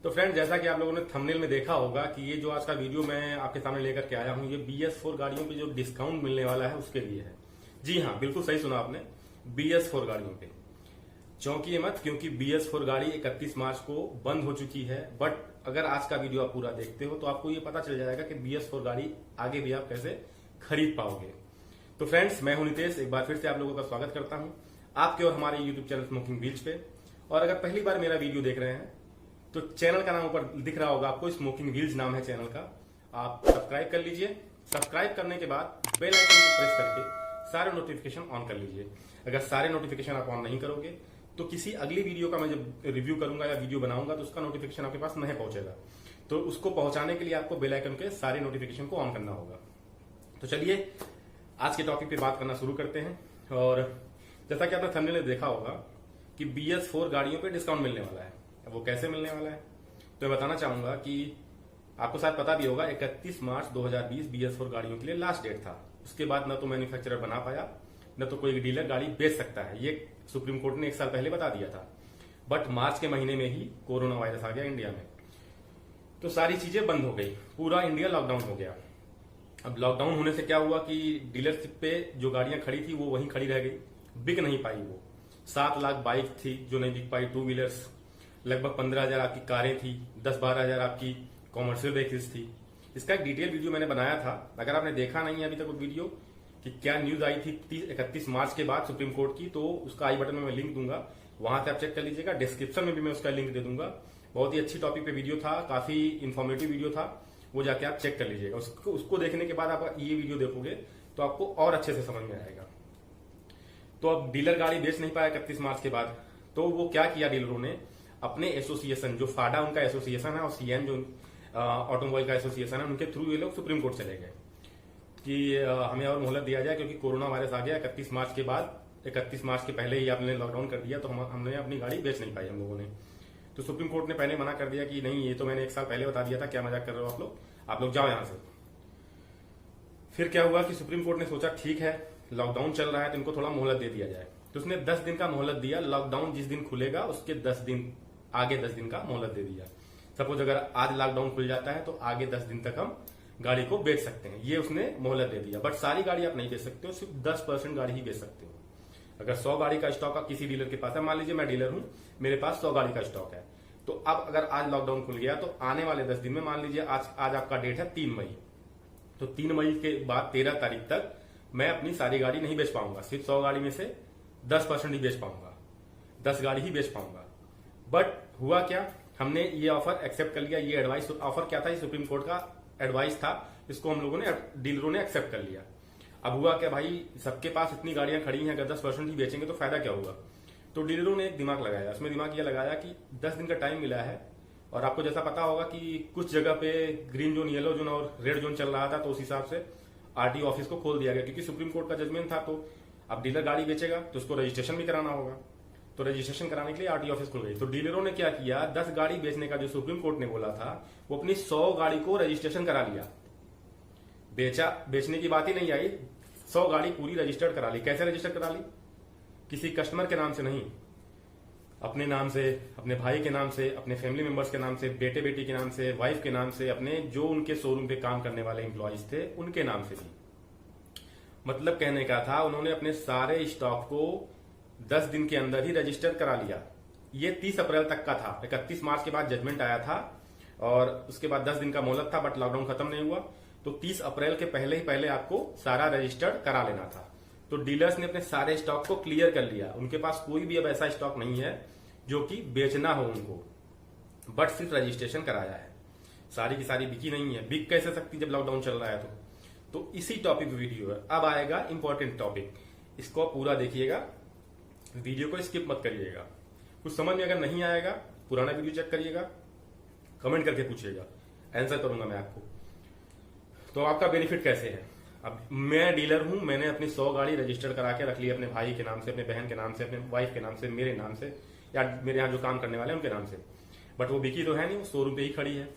तो फ्रेंड, जैसा कि आप लोगों ने थंबनेल में देखा होगा कि ये जो आज का वीडियो मैं आपके सामने लेकर के आया हूं, ये BS4 गाड़ियों पे जो डिस्काउंट मिलने वाला है उसके लिए है। जी हाँ, बिल्कुल सही सुना आपने, BS4 गाड़ियों पे। चौंकिए मत, क्योंकि BS4 गाड़ी 31 मार्च को बंद हो चुकी है। बट अगर आज का वीडियो आप पूरा देखते हो तो आपको ये पता चल जाएगा कि BS4 गाड़ी आगे भी आप कैसे खरीद पाओगे। तो फ्रेंड्स, मैं हूं नितेश, एक बार फिर से आप लोगों का स्वागत करता हूं आपके और हमारे यूट्यूब चैनल स्मोकिंग व्हील्स पे। और अगर पहली बार मेरा वीडियो देख रहे हैं तो चैनल का नाम ऊपर दिख रहा होगा आपको, स्मोकिंग व्हील्स नाम है चैनल का। आप सब्सक्राइब कर लीजिए। सब्सक्राइब करने के बाद बेल आइकन को प्रेस करके सारे नोटिफिकेशन ऑन कर लीजिए। अगर सारे नोटिफिकेशन आप ऑन नहीं करोगे तो किसी अगली वीडियो का मैं जब रिव्यू करूंगा या वीडियो बनाऊंगा तो उसका नोटिफिकेशन आपके पास नहीं पहुंचेगा। तो उसको पहुंचाने के लिए आपको बेल आइकन के सारे नोटिफिकेशन को ऑन करना होगा। तो चलिए आज के टॉपिक पे बात करना शुरू करते हैं। और जैसा कि आपने थंबनेल में देखा होगा कि BS4 गाड़ियों पे डिस्काउंट मिलने वाला है। अब वो कैसे मिलने वाला है तो मैं बताना चाहूंगा कि आपको शायद पता भी होगा 31 मार्च 2020 BS4 गाड़ियों के लिए लास्ट डेट था। उसके बाद न तो मैन्युफैक्चरर बना पाया, न तो कोई डीलर गाड़ी बेच सकता है। ये सुप्रीम कोर्ट ने 1 साल पहले बता दिया था। बट मार्च के महीने में ही कोरोना वायरस आ गया इंडिया में, तो सारी चीजें बंद हो गई, पूरा इंडिया लॉकडाउन हो गया। अब लॉकडाउन होने से क्या हुआ कि डीलरशिप पे जो गाड़ियां खड़ी थी वो वहीं खड़ी रह गई, बिक नहीं पाई। वो 7 लाख बाइक थी जो नहीं बिक पाई, 2 व्हीलर्स, लगभग 15,000 आपकी कारें थी, 10-12,000 आपकी कॉमर्शियल व्हीकल्स थी। इसका एक डिटेल वीडियो मैंने बनाया था। अगर आपने देखा नहीं है अभी तक वो वीडियो कि क्या न्यूज आई थी 31 मार्च के बाद सुप्रीम कोर्ट की, तो उसका आई बटन में मैं लिंक दूंगा, वहां से आप चेक कर लीजिएगा। डिस्क्रिप्शन में भी मैं उसका लिंक दे दूंगा। बहुत ही अच्छी टॉपिक पे वीडियो था, काफी इन्फॉर्मेटिव वीडियो था, वो जाके आप चेक कर लीजिएगा। उसको देखने के बाद आप ये वीडियो देखोगे तो आपको और अच्छे से समझ में आएगा। तो अब डीलर गाड़ी बेच नहीं पाया 31 मार्च के बाद, तो वो क्या किया डीलरों ने, अपने एसोसिएशन, जो फाडा उनका एसोसिएशन है और CN जो ऑटोमोबाइल का एसोसिएशन है, उनके थ्रू ये लोग सुप्रीम कोर्ट चले गए कि हमें और मोहलत दिया जाए, क्योंकि कोरोना वायरस आ गया 31 मार्च के बाद। 31 मार्च के पहले ही आपने लॉकडाउन कर दिया, तो हमने अपनी गाड़ी बेच नहीं पाई हम लोगों ने। तो सुप्रीम कोर्ट ने पहले मना कर दिया कि नहीं, ये तो मैंने 1 साल पहले बता दिया था, क्या मजाक कर रहे हो आप लोग जाओ यहां से। फिर क्या हुआ कि सुप्रीम कोर्ट ने सोचा ठीक है, लॉकडाउन चल रहा है तो इनको थोड़ा मोहलत दे दिया जाए। तो उसने 10 दिन का मोहलत दिया। लॉकडाउन जिस दिन खुलेगा उसके 10 दिन आगे 10 दिन का मोहलत दे दिया। सपोज अगर आज लॉकडाउन खुल जाता है तो आगे 10 दिन तक हम गाड़ी को बेच सकते हैं, ये उसने मोहलत दे दिया। बट सारी गाड़ी आप नहीं बेच सकते हो, सिर्फ 10% गाड़ी ही बेच सकते हो। अगर 100 गाड़ी का स्टॉक आप किसी डीलर के पास है, मान लीजिए मैं डीलर हूं, मेरे पास 100 गाड़ी का स्टॉक है, तो अब अगर आज लॉकडाउन खुल गया तो आने वाले 10 दिन में, मान लीजिए आज आपका डेट है 3 मई, तो 3 मई के बाद 13 तारीख तक मैं अपनी सारी गाड़ी नहीं बेच पाऊंगा। सिर्फ 100 गाड़ी में से 10% ही बेच पाऊंगा, 10 गाड़ी ही बेच पाऊंगा। बट हुआ क्या, हमने ये ऑफर एक्सेप्ट कर लिया। ये एडवाइस ऑफर क्या था, ये सुप्रीम कोर्ट का एडवाइस था, इसको हम लोगों ने, डीलरों ने एक्सेप्ट कर लिया। अब हुआ क्या भाई, सबके पास इतनी गाड़ियां खड़ी हैं, अगर 10% ही बेचेंगे तो फायदा क्या होगा। तो डीलरों ने एक दिमाग लगाया, उसमें दिमाग ये लगाया कि 10 दिन का टाइम मिला है, और आपको जैसा पता होगा कि कुछ जगह पे ग्रीन जोन, येलो जोन और रेड जोन चल रहा था, तो उस हिसाब से RTO ऑफिस को खोल दिया गया, क्योंकि सुप्रीम कोर्ट का जजमेंट था। तो अब डीलर गाड़ी बेचेगा तो उसको रजिस्ट्रेशन भी कराना होगा, तो रजिस्ट्रेशन कराने के लिए RTO ऑफिस खुल गई। तो डीलरों ने क्या किया, 10 गाड़ी बेचने का जो सुप्रीम कोर्ट ने बोला था, वो अपनी 100 गाड़ी को रजिस्ट्रेशन करा लिया। बेचने की बात ही नहीं आई, 100 गाड़ी पूरी रजिस्टर्ड करा ली। कैसे रजिस्टर करा ली, किसी कस्टमर के नाम से नहीं, अपने नाम से, अपने भाई के नाम से, अपने फैमिली मेंबर्स के नाम से, बेटे बेटी के नाम से, वाइफ के नाम से, अपने जो उनके शोरूम पे काम करने वाले एम्प्लॉइज थे उनके नाम से भी। मतलब कहने का था, उन्होंने अपने सारे स्टॉक को 10 दिन के अंदर ही रजिस्टर करा लिया। ये 30 अप्रैल तक का था। 31 मार्च के बाद जजमेंट आया था और उसके बाद 10 दिन का मोहलत था, बट लॉकडाउन खत्म नहीं हुआ। तो 30 अप्रैल के पहले ही पहले आपको सारा रजिस्टर्ड करा लेना था। तो डीलर्स ने अपने सारे स्टॉक को क्लियर कर लिया। उनके पास कोई भी अब ऐसा स्टॉक नहीं है जो कि बेचना हो उनको, बट सिर्फ रजिस्ट्रेशन कराया है। सारी की सारी बिकी नहीं है, बिक कैसे सकती जब लॉकडाउन चल रहा है। तो इसी टॉपिक वीडियो है। अब आएगा इंपॉर्टेंट टॉपिक, इसको पूरा देखिएगा, वीडियो को स्किप मत करिएगा। कुछ समझ में अगर नहीं आएगा, पुराना वीडियो चेक करिएगा, कमेंट करके पूछिएगा, आंसर करूंगा मैं आपको। तो आपका बेनिफिट कैसे है। अब मैं डीलर हूं, मैंने अपनी 100 गाड़ी रजिस्टर करा के रख ली, अपने भाई के नाम से, अपने बहन के नाम से, अपने वाइफ के नाम से, मेरे नाम से, या मेरे यहाँ जो काम करने वाले हैं उनके नाम से। बट वो बिकी तो है नहीं, वो शोरूम पे ही खड़ी है।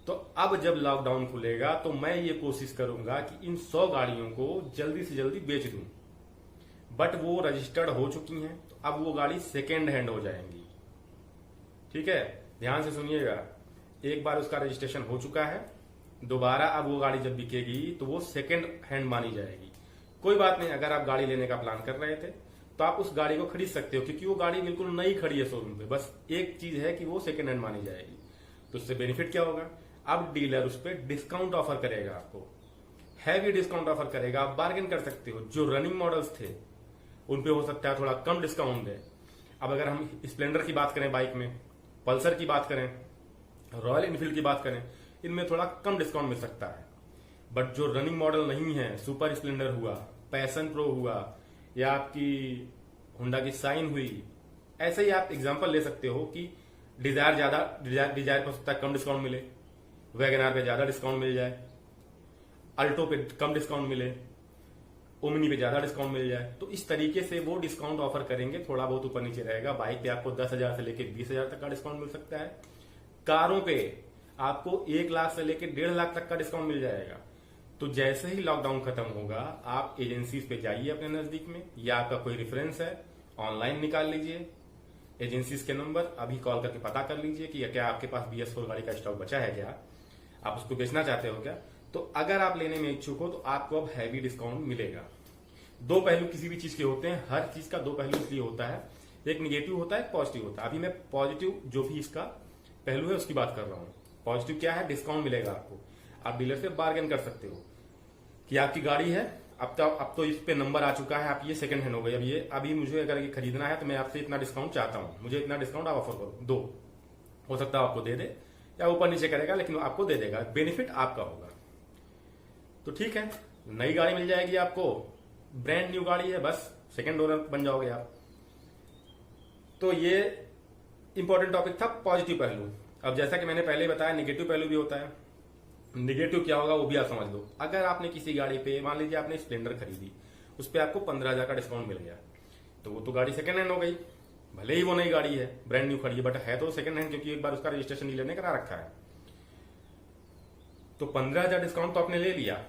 तो अब जब लॉकडाउन खुलेगा तो मैं ये कोशिश करूंगा कि इन 100 गाड़ियों को जल्दी से जल्दी बेच दूं। बट वो रजिस्टर्ड हो चुकी हैं, तो अब वो गाड़ी सेकेंड हैंड हो जाएंगी। ठीक है, ध्यान से सुनिएगा, एक बार उसका रजिस्ट्रेशन हो चुका है, दोबारा अब वो गाड़ी जब बिकेगी तो वो सेकंड हैंड मानी जाएगी। कोई बात नहीं, अगर आप गाड़ी लेने का प्लान कर रहे थे तो आप उस गाड़ी को खरीद सकते हो, क्योंकि वो गाड़ी बिल्कुल नई खड़ी है शोरूम पे। बस एक चीज है कि वो सेकंड हैंड मानी जाएगी। तो उससे बेनिफिट क्या होगा, अब डीलर उस पर डिस्काउंट ऑफर करेगा, आपको हैवी डिस्काउंट ऑफर करेगा। आप बार्गेन कर सकते हो। जो रनिंग मॉडल्स थे उन पे हो सकता है थोड़ा कम डिस्काउंट दे। अब अगर हम स्प्लेंडर की बात करें, बाइक में पल्सर की बात करें, रॉयल इनफील्ड की बात करें, इनमें थोड़ा कम डिस्काउंट मिल सकता है। बट जो रनिंग मॉडल नहीं है, सुपर स्प्लेंडर हुआ, पैशन प्रो हुआ, या आपकी होंडा की साइन हुई, ऐसे ही आप एग्जांपल ले सकते हो कि डिजायर पर सकता है कम डिस्काउंट मिले, वैगनआर पे ज्यादा डिस्काउंट मिल जाए, अल्टो पे कम डिस्काउंट मिले, ओमनी पे ज्यादा डिस्काउंट मिल जाए। तो इस तरीके से वो डिस्काउंट ऑफर करेंगे, थोड़ा बहुत ऊपर नीचे रहेगा। बाइक पे आपको 10,000 से लेकर 20,000 तक का डिस्काउंट मिल सकता है। कारों पे आपको 1 लाख से लेकर 1.5 लाख तक का डिस्काउंट मिल जाएगा। तो जैसे ही लॉकडाउन खत्म होगा, आप एजेंसीज पे जाइए अपने नजदीक में, या आपका कोई रेफरेंस है ऑनलाइन निकाल लीजिए, एजेंसीज के नंबर अभी कॉल करके पता कर लीजिए कि क्या आपके पास BS4 गाड़ी का स्टॉक बचा है, क्या आप उसको बेचना चाहते हो क्या। तो अगर आप लेने में इच्छुक हो तो आपको अब हैवी डिस्काउंट मिलेगा। दो पहलू किसी भी चीज के होते हैं, हर चीज का दो पहलू इसलिए होता है, एक निगेटिव होता है, एक पॉजिटिव होता है। अभी मैं पॉजिटिव जो भी इसका पहलू है उसकी बात कर रहा हूं। पॉजिटिव क्या है, डिस्काउंट मिलेगा आपको। आप डीलर से बार्गेन कर सकते हो कि आपकी गाड़ी है, अब तो इस पे नंबर आ चुका है, आप ये सेकंड हैंड हो गई, अभी मुझे अगर ये खरीदना है तो मैं आपसे इतना डिस्काउंट चाहता हूं, मुझे इतना डिस्काउंट आप ऑफर करो, दो। हो सकता है आपको दे दे, या ऊपर नीचे करेगा, लेकिन आपको दे देगा, बेनिफिट आपका होगा। तो ठीक है, नई गाड़ी मिल जाएगी आपको, ब्रांड न्यू गाड़ी है, बस सेकंड ओनर बन जाओगे आप। तो ये इंपॉर्टेंट टॉपिक था, पॉजिटिव पहलू। अब जैसा कि मैंने पहले ही बताया, निगेटिव पहलू भी होता है। निगेटिव क्या होगा वो भी आप समझ लो। अगर आपने किसी गाड़ी पे, मान लीजिए आपने स्प्लेंडर खरीदी, उस पर आपको 15,000 का डिस्काउंट मिल गया, तो वो तो गाड़ी सेकंड हैंड हो गई। भले ही वो नई गाड़ी है, ब्रांड न्यू खड़ी है, बट है तो सेकंड हैंड, क्योंकि एक बार उसका रजिस्ट्रेशन डीलर ने करा रखा है। तो 15,000 डिस्काउंट तो आपने ले लिया,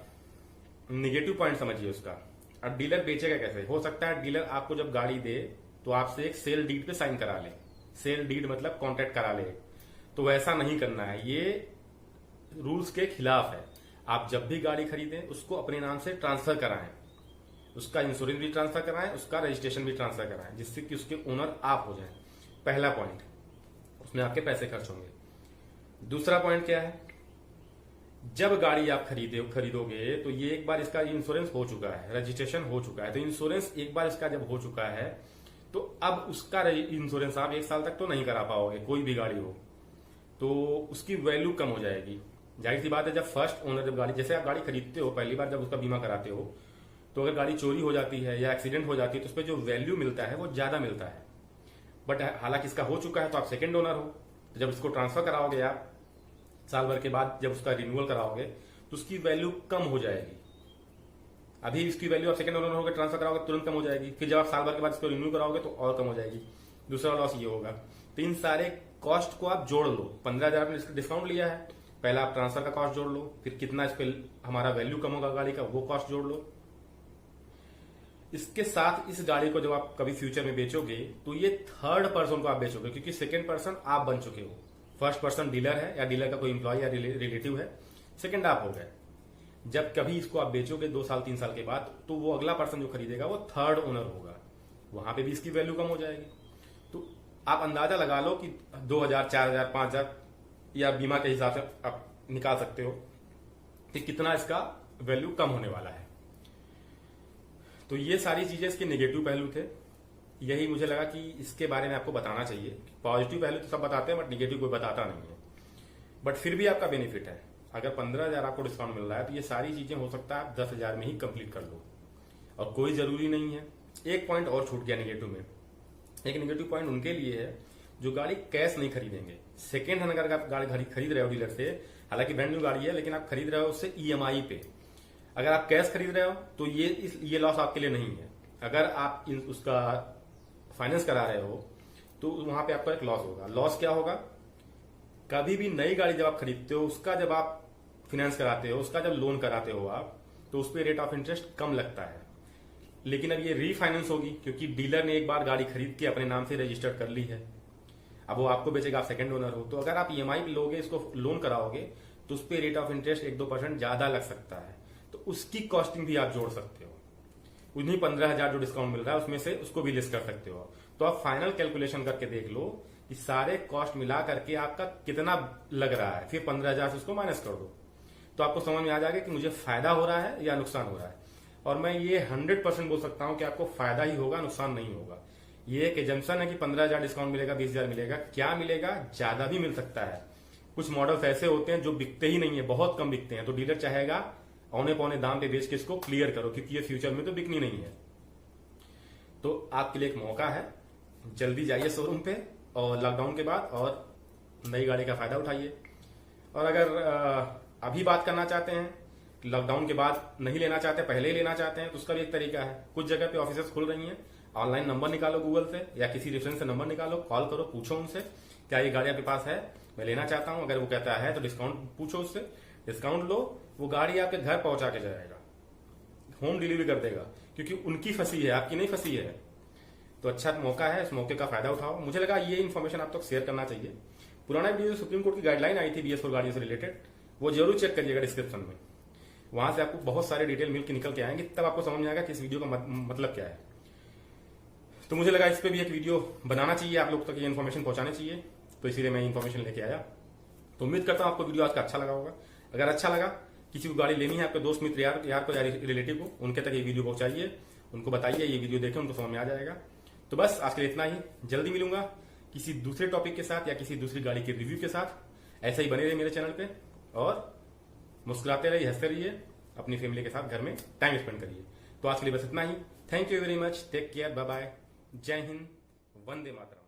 निगेटिव पॉइंट समझिए उसका। अब डीलर बेचेगा कैसे, हो सकता है डीलर आपको जब गाड़ी दे तो आपसे एक सेल डीड पे साइन करा ले। सेल डीड मतलब कॉन्ट्रैक्ट करा ले। तो वैसा नहीं करना है, ये रूल्स के खिलाफ है। आप जब भी गाड़ी खरीदें उसको अपने नाम से ट्रांसफर कराएं, उसका इंश्योरेंस भी ट्रांसफर कराएं, उसका रजिस्ट्रेशन भी ट्रांसफर कराएं, जिससे कि उसके ओनर आप हो जाएं। पहला पॉइंट, उसमें आपके पैसे खर्च होंगे। दूसरा पॉइंट क्या है, जब गाड़ी आप खरीदोगे तो ये एक बार इसका इंश्योरेंस हो चुका है, रजिस्ट्रेशन हो चुका है। तो इंश्योरेंस एक बार इसका जब हो चुका है तो अब उसका इंश्योरेंस आप 1 साल तक तो नहीं करा पाओगे, कोई भी गाड़ी हो, तो उसकी वैल्यू कम हो जाएगी। जाहिर सी बात है, जब फर्स्ट ओनर जब गाड़ी, जैसे आप गाड़ी खरीदते हो पहली बार, जब उसका बीमा कराते हो, तो अगर गाड़ी चोरी हो जाती है या एक्सीडेंट हो जाती है तो उस पर जो वैल्यू मिलता है वो ज्यादा मिलता है। बट हालांकि इसका हो चुका है तो आप सेकंड ओनर हो, तो जब इसको ट्रांसफर कराओगे आप साल भर के बाद, जब उसका रिन्यूअल कराओगे तो उसकी वैल्यू कम हो जाएगी। अभी इसकी वैल्यू आप सेकंड ओनर होकर ट्रांसफर कराओगे तुरंत कम हो जाएगी, फिर जब आप साल भर के बाद इसको रिन्यू कराओगे तो और कम हो जाएगी। दूसरा लॉस ये होगा। तो इन सारे कॉस्ट को आप जोड़ लो। 15,000 में डिस्काउंट लिया है, पहला आप ट्रांसफर का कॉस्ट जोड़ लो, फिर कितना इस पे हमारा वैल्यू कम होगा गाड़ी का, वो कॉस्ट जोड़ लो। इसके साथ इस गाड़ी को जब आप कभी फ्यूचर में बेचोगे तो ये थर्ड पर्सन को आप बेचोगे, क्योंकि सेकंड पर्सन आप बन चुके हो। फर्स्ट पर्सन डीलर है या डीलर का कोई इंप्लॉय या रिलेटिव है, सेकंड आप हो गए। जब कभी इसको आप बेचोगे 2 साल 3 साल के बाद, तो वो अगला पर्सन जो खरीदेगा वो थर्ड ओनर होगा, वहां पे भी इसकी वैल्यू कम हो जाएगी। तो आप अंदाजा लगा लो कि 2,000, 4,000, 5,000 या बीमा के हिसाब से आप निकाल सकते हो कि कितना इसका वैल्यू कम होने वाला है। तो ये सारी चीजें इसके नेगेटिव पहलू थे। यही मुझे लगा कि इसके बारे में आपको बताना चाहिए। पॉजिटिव पहलू तो सब बताते हैं, बट नेगेटिव कोई बताता नहीं है। बट फिर भी आपका बेनिफिट है। अगर 15,000 आपको डिस्काउंट मिल रहा है तो ये सारी चीजें हो सकता है आप 10,000 में ही कंप्लीट कर लो, और कोई जरूरी नहीं है। एक पॉइंट और छूट गया नेगेटिव में। एक नेगेटिव पॉइंट उनके लिए है जो गाड़ी कैश नहीं खरीदेंगे। सेकेंड हैंड अगर आप गाड़ी खरीद रहे हो डीलर से, हालांकि ब्रांड न्यू गाड़ी है, लेकिन आप खरीद रहे हो उससे EMI पे। अगर आप कैश खरीद रहे हो तो ये लॉस आपके लिए नहीं है। अगर आप उसका फाइनेंस करा रहे हो तो वहां पे आपका एक लॉस होगा। लॉस क्या होगा, कभी भी नई गाड़ी जब आप खरीदते हो, उसका जब आप फाइनेंस कराते हो, उसका जब लोन कराते हो आप, तो उस पर रेट ऑफ इंटरेस्ट कम लगता है। लेकिन अब ये रीफाइनेंस होगी, क्योंकि डीलर ने एक बार गाड़ी खरीद के अपने नाम से रजिस्टर कर ली है। अब वो आपको बेचेगा, आप सेकंड ओनर हो। तो अगर आप ईएमआई पे लोगे, इसको लोन कराओगे, तो उस पर रेट ऑफ इंटरेस्ट 1-2% ज्यादा लग सकता है। तो उसकी कॉस्टिंग भी आप जोड़ सकते हो। उन्हीं 15,000 जो डिस्काउंट मिल रहा है उसमें से उसको भी लिस्ट कर सकते हो। तो आप फाइनल कैलकुलेशन करके देख लो कि सारे कॉस्ट मिला करके आपका कितना लग रहा है, फिर 15,000 से उसको माइनस कर दो, तो आपको समझ में आ जाएगा कि मुझे फायदा हो रहा है या नुकसान हो रहा है। और मैं ये 100% बोल सकता हूं कि आपको फायदा ही होगा, नुकसान नहीं होगा। ये एक एजम्पशन है कि 15,000 डिस्काउंट मिलेगा, 20,000 मिलेगा, क्या मिलेगा, ज्यादा भी मिल सकता है। कुछ मॉडल्स ऐसे होते हैं जो बिकते ही नहीं है, बहुत कम बिकते हैं, तो डीलर चाहेगा औने पौने दाम पे बेच के इसको क्लियर करो, क्योंकि ये फ्यूचर में तो बिकनी नहीं है। तो आपके लिए एक मौका है, जल्दी जाइए शोरूम पे और लॉकडाउन के बाद और नई गाड़ी का फायदा उठाइए। और अगर अभी बात करना चाहते हैं, लॉकडाउन के बाद नहीं लेना चाहते, पहले ही लेना चाहते हैं, तो उसका भी एक तरीका है। कुछ जगह पे ऑफिसेस खुल रही हैं, ऑनलाइन नंबर निकालो गूगल से या किसी रेफरेंस से नंबर निकालो, कॉल करो, पूछो उनसे क्या ये गाड़ी आपके पास है, मैं लेना चाहता हूं। अगर वो कहता है तो डिस्काउंट पूछो उससे, डिस्काउंट लो, वो गाड़ी आपके घर पहुंचा के जाएगा, होम डिलीवरी कर देगा, क्योंकि उनकी फंसी है, आपकी नहीं फंसी है। तो अच्छा मौका है, इस मौके का फायदा उठाओ। मुझे लगा ये इन्फॉर्मेशन आप तक शेयर करना चाहिए। पुराना वीडियो सुप्रीम कोर्ट की गाइडलाइन आई थी BS4 गाड़ियों से रिलेटेड, वो जरूर चेक करिएगा डिस्क्रिप्शन में, वहां से आपको बहुत सारे डिटेल मिल के निकल के आएंगे, तब आपको समझ में आएगा कि इस वीडियो का मतलब क्या है। तो मुझे लगा इस पे भी एक वीडियो बनाना चाहिए, आप लोग तक ये इन्फॉर्मेशन पहुंचानी चाहिए, तो इसीलिए मैं इन्फॉर्मेशन लेके आया। तो उम्मीद करता हूं आपको वीडियो आज का अच्छा लगा होगा। अगर अच्छा लगा, किसी को गाड़ी लेनी है, आपके दोस्त मित्र यार को या रिलेटिव को, उनके तक ये वीडियो पहुंचाइए, उनको बताइए, ये वीडियो देखें, उनको समझ में आ जाएगा। तो बस आज के लिए इतना ही, जल्दी मिलूंगा किसी दूसरे टॉपिक के साथ या किसी दूसरी गाड़ी के रिव्यू के साथ। ऐसे ही बने रहिए मेरे चैनल पे और मुस्कुराते रहिए, हंसते रहिए, अपनी फैमिली के साथ घर में टाइम स्पेंड करिए। तो आज के लिए बस इतना ही। Thank you very much, take care, bye bye, जय हिंद, वंदे मातरम।